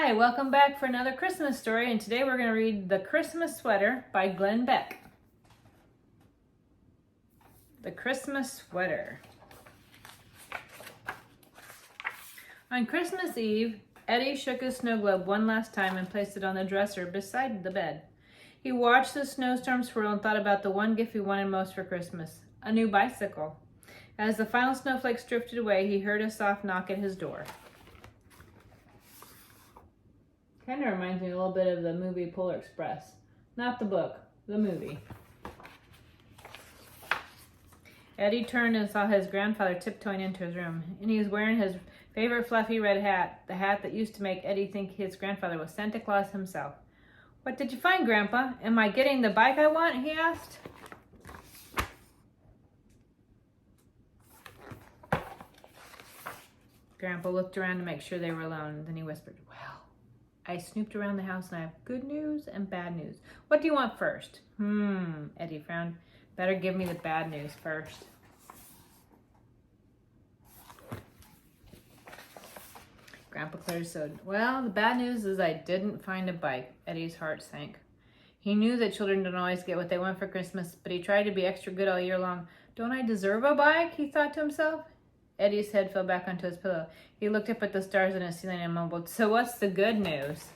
Hi, welcome back for another Christmas story, and today we're going to read The Christmas Sweater by Glenn Beck. The Christmas Sweater. On Christmas Eve, Eddie shook his snow globe one last time and placed it on the dresser beside the bed. He watched the snowstorm swirl and thought about the one gift he wanted most for Christmas, a new bicycle. As the final snowflakes drifted away, he heard a soft knock at his door. Kind of reminds me a little bit of the movie Polar Express. Not the book, the movie. Eddie turned and saw his grandfather tiptoeing into his room, and he was wearing his favorite fluffy red hat, the hat that used to make Eddie think his grandfather was Santa Claus himself. "What did you find, Grandpa? Am I getting the bike I want?" he asked. Grandpa looked around to make sure they were alone, then he whispered, "Well, I snooped around the house and I have good news and bad news. What do you want first?" Eddie frowned. "Better give me the bad news first." Grandpa cleared his throat. "Well, the bad news is I didn't find a bike." Eddie's heart sank. He knew that children don't always get what they want for Christmas, but he tried to be extra good all year long. "Don't I deserve a bike?" he thought to himself. Eddie's head fell back onto his pillow. He looked up at the stars in his ceiling and mumbled, "So what's the good news?"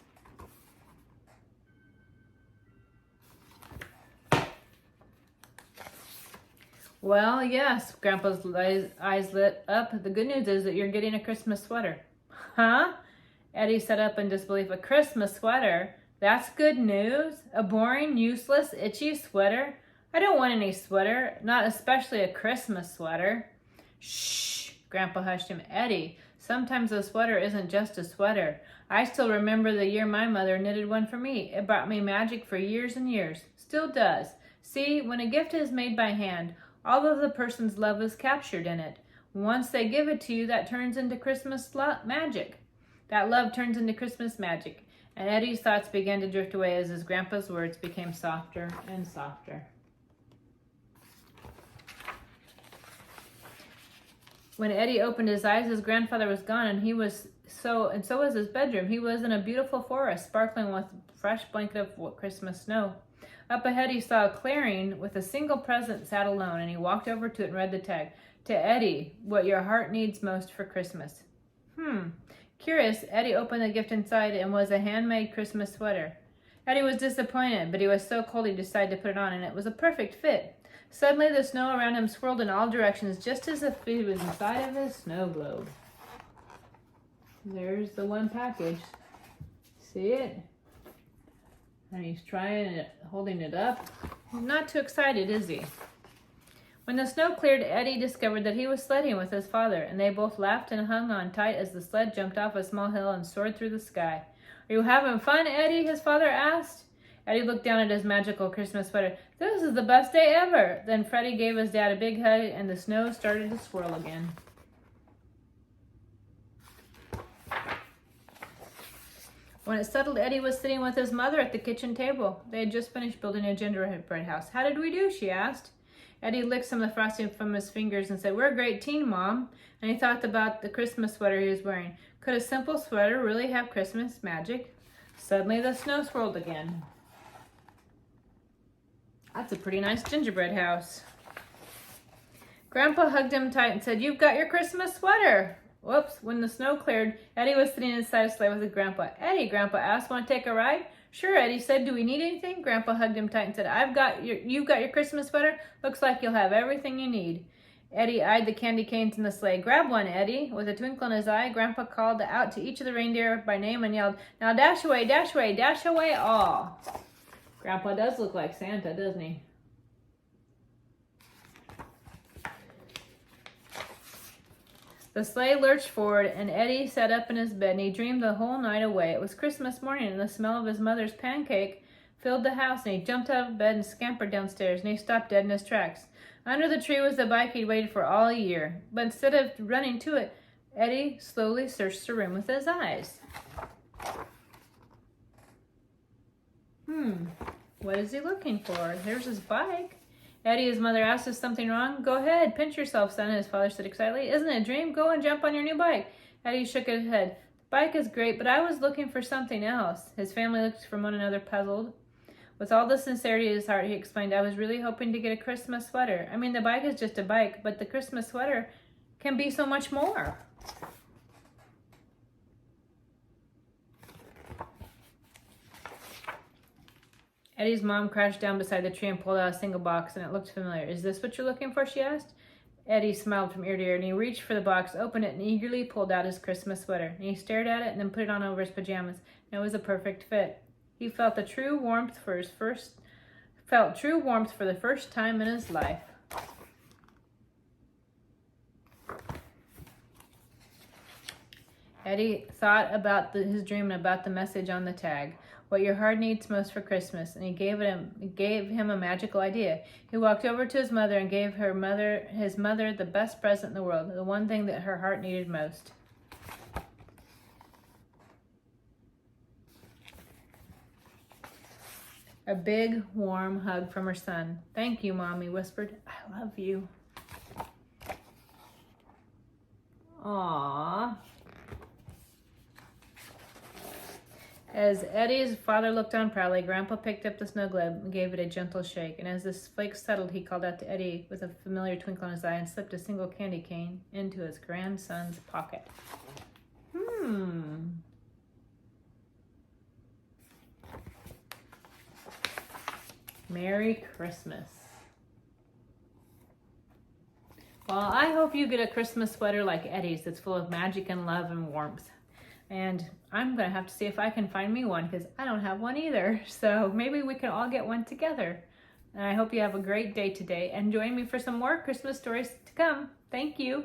"Well, yes," Grandpa's eyes lit up. "The good news is that you're getting a Christmas sweater." "Huh?" Eddie sat up in disbelief. "A Christmas sweater? That's good news? A boring, useless, itchy sweater? I don't want any sweater, not especially a Christmas sweater." "Shh!" Grandpa hushed him. "Eddie, sometimes a sweater isn't just a sweater. I still remember the year my mother knitted one for me. It brought me magic for years and years. Still does. See, when a gift is made by hand, all of the person's love is captured in it. Once they give it to you, that turns into Christmas magic. That love turns into Christmas magic." And Eddie's thoughts began to drift away as his grandpa's words became softer and softer. When Eddie opened his eyes, his grandfather was gone, and so was his bedroom. He was in a beautiful forest, sparkling with a fresh blanket of Christmas snow. Up ahead, he saw a clearing with a single present sat alone, and he walked over to it and read the tag. "To Eddie, what your heart needs most for Christmas." Curious, Eddie opened the gift inside and was a handmade Christmas sweater. Eddie was disappointed, but he was so cold he decided to put it on, and it was a perfect fit. Suddenly, the snow around him swirled in all directions, just as if he was inside of his snow globe. There's the one package. See it? And he's trying it, holding it up. He's not too excited, is he? When the snow cleared, Eddie discovered that he was sledding with his father, and they both laughed and hung on tight as the sled jumped off a small hill and soared through the sky. "Are you having fun, Eddie?" his father asked. Eddie looked down at his magical Christmas sweater. "This is the best day ever!" Then Freddie gave his dad a big hug, and the snow started to swirl again. When it settled, Eddie was sitting with his mother at the kitchen table. They had just finished building a gingerbread house. "How did we do?" she asked. Eddie licked some of the frosting from his fingers and said, "We're a great team, Mom." And he thought about the Christmas sweater he was wearing. Could a simple sweater really have Christmas magic? Suddenly, the snow swirled again. "That's a pretty nice gingerbread house." Grandpa hugged him tight and said, "You've got your Christmas sweater." Whoops. When the snow cleared, Eddie was sitting inside a sleigh with his grandpa. "Eddie," Grandpa asked, "want to take a ride?" "Sure," Eddie said. "Do we need anything?" Grandpa hugged him tight and said, "You've got your Christmas sweater? Looks like you'll have everything you need." Eddie eyed the candy canes in the sleigh. "Grab one, Eddie." With a twinkle in his eye, Grandpa called out to each of the reindeer by name and yelled, "Now dash away, dash away, dash away all." Grandpa does look like Santa, doesn't he? The sleigh lurched forward, and Eddie sat up in his bed, and he dreamed the whole night away. It was Christmas morning, and the smell of his mother's pancake filled the house, and he jumped out of bed and scampered downstairs, and he stopped dead in his tracks. Under the tree was the bike he'd waited for all year, but instead of running to it, Eddie slowly searched the room with his eyes. What is he looking for? There's his bike. Eddie, his mother asked, "Is something wrong?" "Go ahead, pinch yourself, son," his father said excitedly. "Isn't it a dream? Go and jump on your new bike." Eddie shook his head. "The bike is great, but I was looking for something else. His family looked from one another puzzled. With all the sincerity in his heart, he explained, I was really hoping to get a Christmas sweater. I mean, the bike is just a bike, but the Christmas sweater can be so much more. Eddie's mom crouched down beside the tree and pulled out a single box, and it looked familiar. Is this what you're looking for? She asked. Eddie smiled from ear to ear, and he reached for the box, opened it, and eagerly pulled out his Christmas sweater. And he stared at it and then put it on over his pajamas. And it was a perfect fit. He felt true warmth for the first time in his life. Eddie thought about his dream and about the message on the tag. What your heart needs most for Christmas, and he gave him a magical idea. He walked over to his mother and gave his mother the best present in the world, the one thing that her heart needed most. A big, warm hug from her son. Thank you, Mom, he whispered. I love you. Aww. As Eddie's father looked on proudly, Grandpa picked up the snow globe and gave it a gentle shake. And as the flakes settled, he called out to Eddie with a familiar twinkle in his eye and slipped a single candy cane into his grandson's pocket. Merry Christmas. Well, I hope you get a Christmas sweater like Eddie's that's full of magic and love and warmth. And I'm going to have to see if I can find me one because I don't have one either. So maybe we can all get one together. And I hope you have a great day today. And join me for some more Christmas stories to come. Thank you.